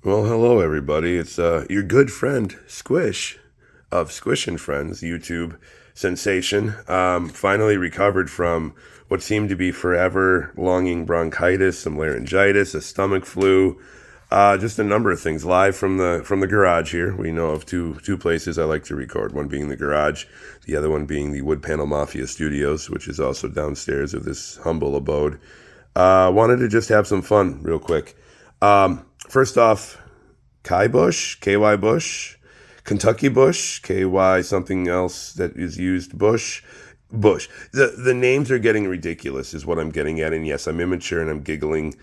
Well, hello everybody. It's your good friend Squish of Squish and Friends YouTube sensation. Finally recovered from what seemed to be forever longing bronchitis, some laryngitis, a stomach flu, just a number of things. Live from the garage here. We know of two places I like to record. One being the garage, the other one being the Wood Panel Mafia Studios, which is also downstairs of this humble abode. Wanted to just have some fun real quick. First off, Kai Bush, KY Bush, Kentucky Bush, KY something else that is used, Bush. The names are getting ridiculous is what I'm getting at. And yes, I'm immature and I'm giggling.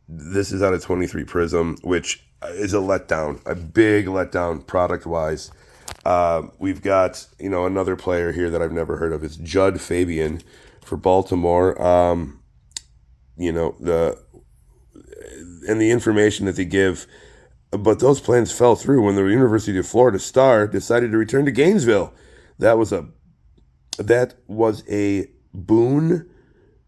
This is out of 23 Prizm, which is a letdown, a big letdown product-wise. We've got, another player here that I've never heard of. It's Judd Fabian for Baltimore. The information that they give, but those plans fell through when the University of Florida star decided to return to Gainesville. That was a boon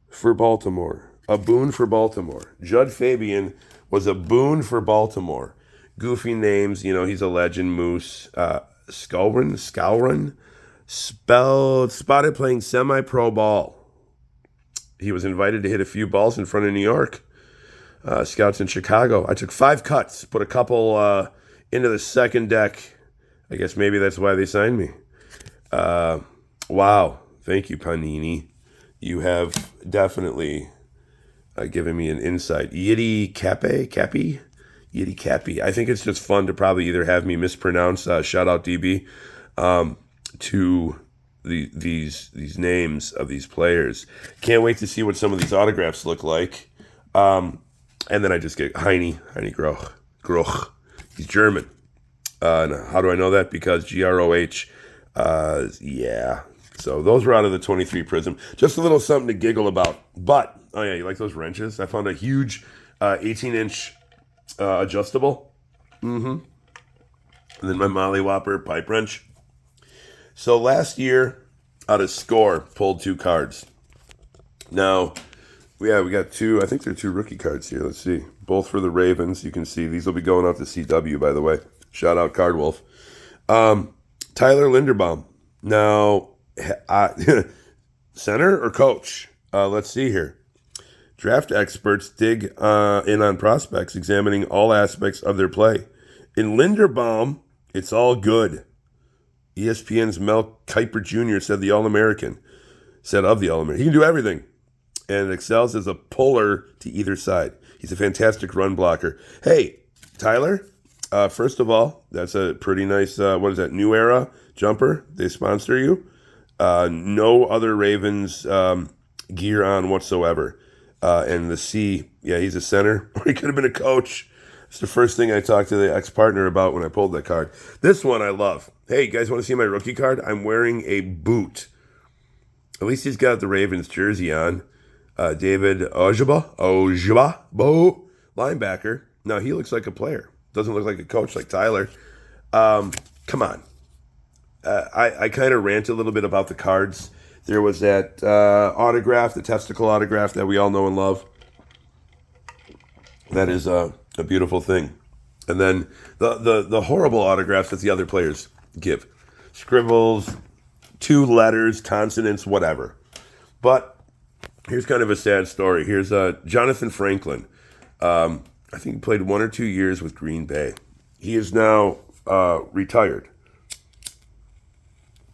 for Baltimore. A boon for Baltimore. Judd Fabian was a boon for Baltimore. Goofy names, he's a legend. Moose, Scowron, spotted playing semi-pro ball. He was invited to hit a few balls in front of New York. Scouts in Chicago. I took 5 cuts, put a couple into the second deck. I guess maybe that's why they signed me. Wow. Thank you, Panini. You have definitely given me an insight. Yiddy Cappy? Yiddy Cappy. I think it's just fun to probably either have me mispronounce, shout out DB, to these names of these players. Can't wait to see what some of these autographs look like. And then I just get Heine Groch. He's German. How do I know that? Because GROH. Yeah. So those were out of the 23 Prizm. Just a little something to giggle about. But, oh yeah, you like those wrenches? I found a huge 18-inch adjustable. And then my Molly Whopper pipe wrench. So last year, out of Score, pulled 2 cards. Now, yeah, we got 2. I think there are 2 rookie cards here. Let's see. Both for the Ravens. You can see these will be going out to CW, by the way. Shout out Cardwolf. Tyler Linderbaum. Now, center or coach? Let's see here. Draft experts dig in on prospects, examining all aspects of their play. In Linderbaum, it's all good. ESPN's Mel Kiper Jr. said of the All-American. He can do everything and excels as a puller to either side. He's a fantastic run blocker. Hey, Tyler, first of all, that's a pretty nice, New Era jumper. They sponsor you. No other Ravens gear on whatsoever. And the C, yeah, he's a center, or he could have been a coach. It's the first thing I talked to the ex-partner about when I pulled that card. This one I love. Hey, you guys want to see my rookie card? I'm wearing a boot. At least he's got the Ravens jersey on. David Ojabo, linebacker. Now, he looks like a player. Doesn't look like a coach like Tyler. Come on. I kind of rant a little bit about the cards. There was that autograph, the testicle autograph that we all know and love. That is a beautiful thing. And then the horrible autographs that the other players give. Scribbles, 2 letters, consonants, whatever. But here's kind of a sad story. Here's Johnathan Franklin. I think he played 1 or 2 years with Green Bay. He is now retired.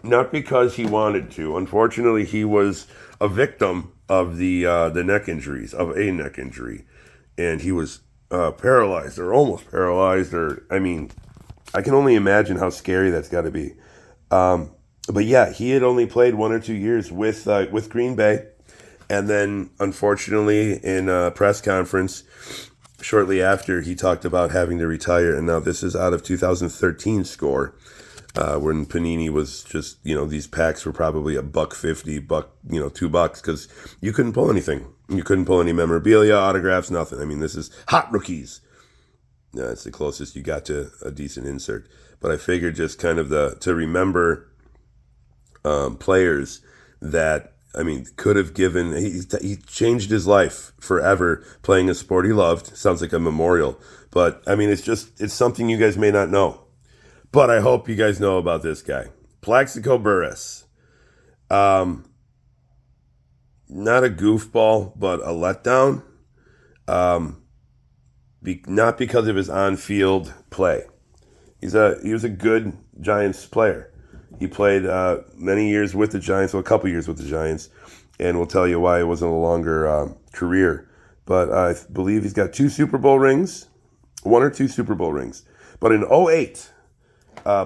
Not because he wanted to. Unfortunately, he was a victim of the neck injuries, of a neck injury. And he was paralyzed or almost paralyzed. I can only imagine how scary that's got to be. But yeah, he had only played 1 or 2 years with Green Bay. And then, unfortunately, in a press conference shortly after, he talked about having to retire. And now this is out of 2013 Score, when Panini was just, these packs were probably $1.50, $2, because you couldn't pull anything. You couldn't pull any memorabilia, autographs, nothing. This is hot rookies. It's the closest you got to a decent insert. But I figured just kind of to remember players that I mean, could have given, he changed his life forever playing a sport he loved. Sounds like a memorial. But, I mean, it's something you guys may not know. But I hope you guys know about this guy. Paxico Burress. Not a goofball, but a letdown. Not because of his on-field play. He was a good Giants player. He played many years with the Giants, well, a couple years with the Giants, and we'll tell you why it wasn't a longer career. But I believe he's got 2 Super Bowl rings, 1 or 2 Super Bowl rings. But in 2008,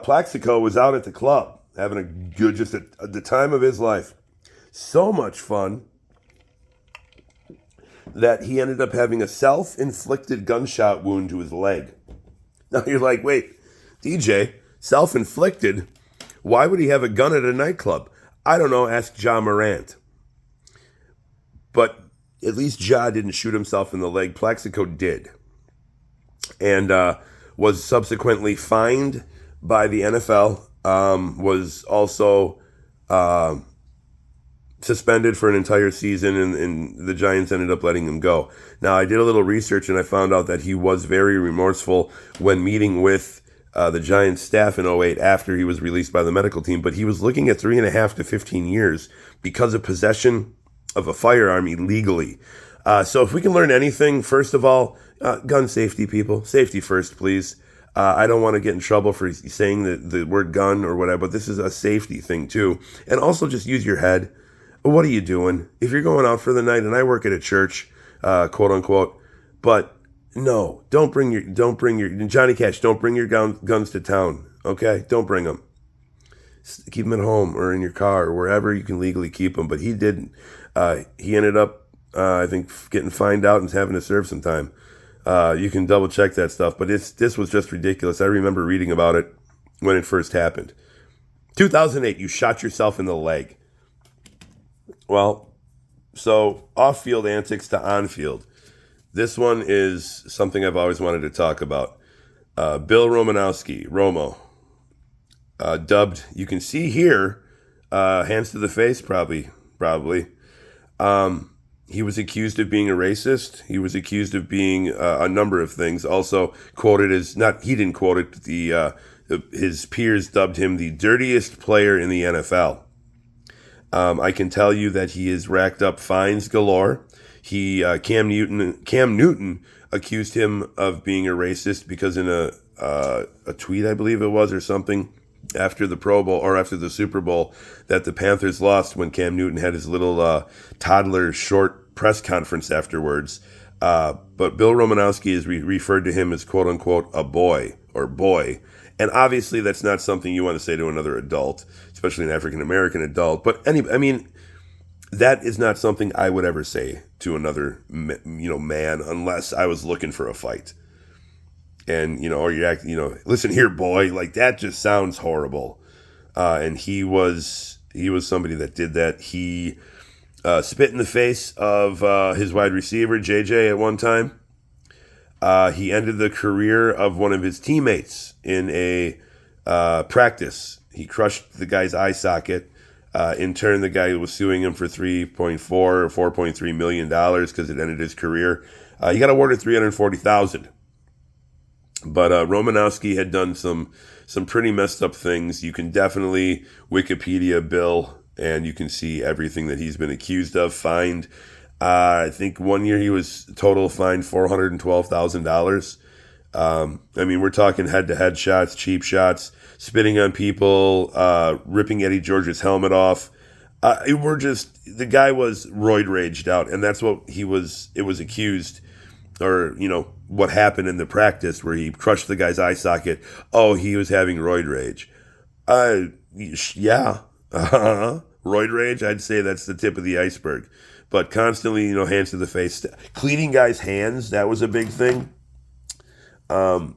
Paxico was out at the club having a good, just at the time of his life. So much fun that he ended up having a self-inflicted gunshot wound to his leg. Now you're like, wait, DJ, self-inflicted? Why would he have a gun at a nightclub? I don't know, ask Ja Morant. But at least Ja didn't shoot himself in the leg. Paxico did. And was subsequently fined by the NFL, was also suspended for an entire season, and the Giants ended up letting him go. Now, I did a little research, and I found out that he was very remorseful when meeting with the Giants staff in 2008 after he was released by the medical team, but he was looking at 3.5 to 15 years because of possession of a firearm illegally. So if we can learn anything, first of all, gun safety, people. Safety first, please. I don't want to get in trouble for saying the word gun or whatever, but this is a safety thing too. And also just use your head. What are you doing? If you're going out for the night, and I work at a church, quote unquote, but no, don't bring your Johnny Cash, don't bring your guns to town, okay? Don't bring them. Keep them at home or in your car or wherever you can legally keep them. But he didn't. He ended up, I think, getting fined out and having to serve some time. You can double check that stuff, but this was just ridiculous. I remember reading about it when it first happened. 2008, you shot yourself in the leg. Well, so off-field antics to on-field. This one is something I've always wanted to talk about. Bill Romanowski, Romo, dubbed, you can see here, hands to the face, probably. He was accused of being a racist. He was accused of being a number of things. Also quoted as, he didn't quote it, his peers dubbed him the dirtiest player in the NFL. I can tell you that he has racked up fines galore. Cam Newton accused him of being a racist because in a tweet, I believe it was, or something, after the Pro Bowl or after the Super Bowl that the Panthers lost, when Cam Newton had his little toddler short press conference afterwards. But Bill Romanowski is referred to him as, quote unquote, a boy or boy. And obviously that's not something you want to say to another adult, especially an African-American adult. But anyway, I mean, that is not something I would ever say to another, man, unless I was looking for a fight. And, or you act, listen here, boy, like that just sounds horrible. And he was somebody that did that. He spit in the face of his wide receiver, JJ, at one time. He ended the career of one of his teammates in a practice. He crushed the guy's eye socket. In turn, the guy was suing him for $3.4 or $4.3 million because it ended his career. He got awarded $340,000. But Romanowski had done some pretty messed up things. You can definitely Wikipedia Bill, and you can see everything that he's been accused of, fined. I think one year he was total fined $412,000. I mean, we're talking head-to-head shots, cheap shots, spitting on people, ripping Eddie George's helmet off. The guy was roid raged out, and that's what it was accused, or, what happened in the practice where he crushed the guy's eye socket. Oh, he was having roid rage. Yeah. Roid rage, I'd say that's the tip of the iceberg. But constantly, hands to the face. Cleaning guys' hands, that was a big thing. That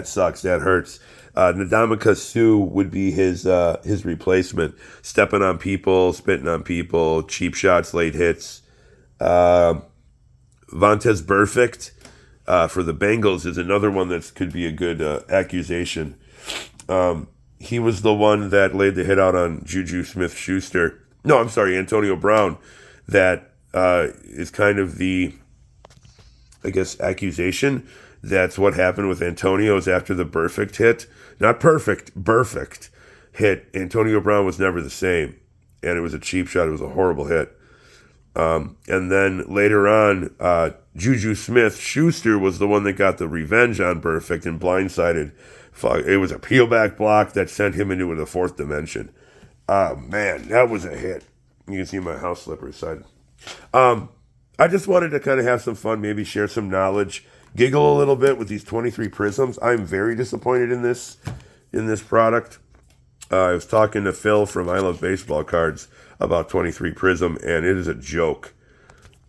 sucks. That hurts. Ndamukong Suh would be his replacement. Stepping on people, spitting on people, cheap shots, late hits. Vontaze Burfict for the Bengals is another one that could be a good accusation. He was the one that laid the hit out on Juju Smith-Schuster No, I'm sorry, Antonio Brown. That is kind of the, I guess, accusation. That's what happened with Antonio's after the perfect hit. Not perfect, perfect hit. Antonio Brown was never the same. And it was a cheap shot. It was a horrible hit. And then later on, Juju Smith-Schuster was the one that got the revenge on Perfect and blindsided. It was a peel-back block that sent him into the fourth dimension. Man, that was a hit. You can see my house slippers side. I just wanted to kind of have some fun, maybe share some knowledge, giggle a little bit with these 23 Prisms. I'm very disappointed in this product. I was talking to Phil from I Love Baseball Cards about 23 Prism, and it is a joke.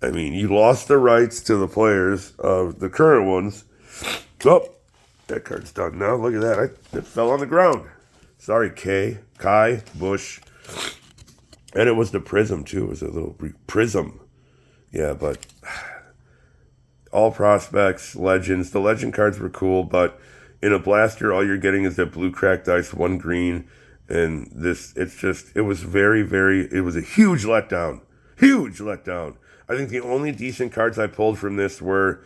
I mean, you lost the rights to the players of the current ones. Oh, that card's done now. Look at that. It fell on the ground. Sorry, Kai, Bush. And it was the Prism, too. It was a little Prism. Yeah, but all prospects, legends. The legend cards were cool, but in a blaster, all you're getting is that blue cracked ice, one green. And it was it was a huge letdown. Huge letdown. I think the only decent cards I pulled from this were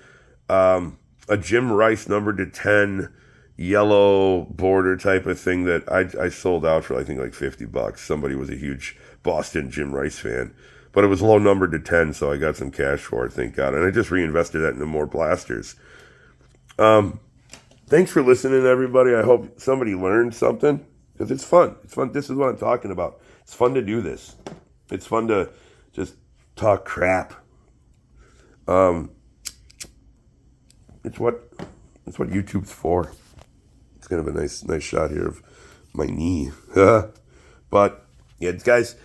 a Jim Rice numbered to 10 yellow border type of thing that I sold out for, I think, like $50. Somebody was a huge Boston Jim Rice fan. But it was low numbered to 10, so I got some cash for it, thank God. And I just reinvested that into more blasters. Thanks for listening, everybody. I hope somebody learned something. Because it's fun. It's fun. This is what I'm talking about. It's fun to do this. It's fun to just talk crap. It's what YouTube's for. It's kind of a nice shot here of my knee. But yeah, guys,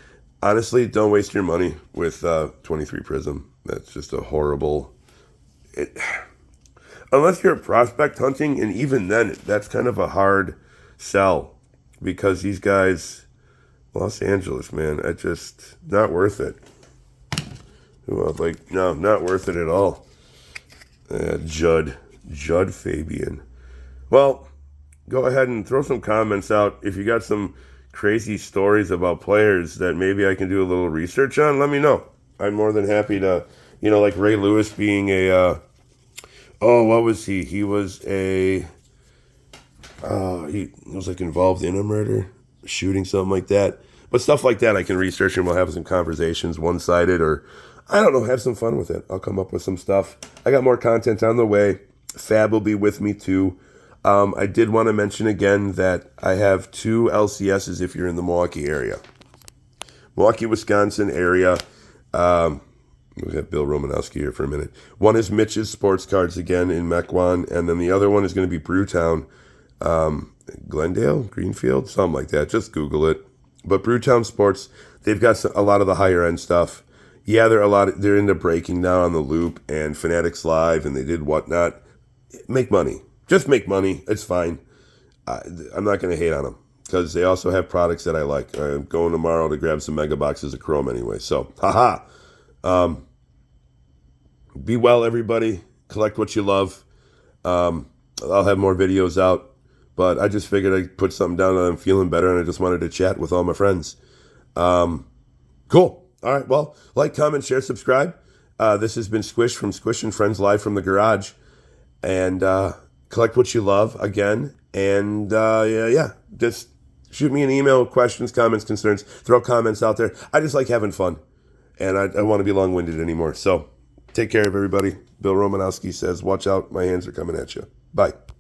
honestly, don't waste your money with 23 Prism. That's just a horrible. Unless you're prospect hunting, and even then, that's kind of a hard sell. Because these guys, Los Angeles, man, it's just not worth it. No, not worth it at all. Judd Fabian. Well, go ahead and throw some comments out. If you got some crazy stories about players that maybe I can do a little research on, let me know. I'm more than happy to, like Ray Lewis being what was he? He was he was involved in a murder, shooting, something like that. But stuff like that I can research and we'll have some conversations, one-sided, or I don't know, have some fun with it. I'll come up with some stuff. I got more content on the way. Fab will be with me too. I did want to mention again that I have 2 LCSs if you're in the Milwaukee area. Milwaukee, Wisconsin area. We have Bill Romanowski here for a minute. One is Mitch's Sports Cards again in Mequon, and then the other one is going to be Brewtown. Glendale, Greenfield, something like that. Just Google it. But Brewtown Sports, they've got a lot of the higher end stuff. Yeah, they're into breaking now on the Loop and Fanatics Live, and they did whatnot. Make money. Just make money. It's fine. I'm not going to hate on them because they also have products that I like. I'm going tomorrow to grab some mega boxes of Chrome anyway. So, haha. Be well, everybody. Collect what you love. I'll have more videos out. But I just figured I'd put something down and I'm feeling better, and I just wanted to chat with all my friends. Cool. All right, well, like, comment, share, subscribe. This has been Squish from Squish and Friends live from the garage. And collect what you love, again. And, just shoot me an email, questions, comments, concerns. Throw comments out there. I just like having fun. And I don't want to be long-winded anymore. So take care of everybody. Bill Romanowski says, watch out, my hands are coming at you. Bye.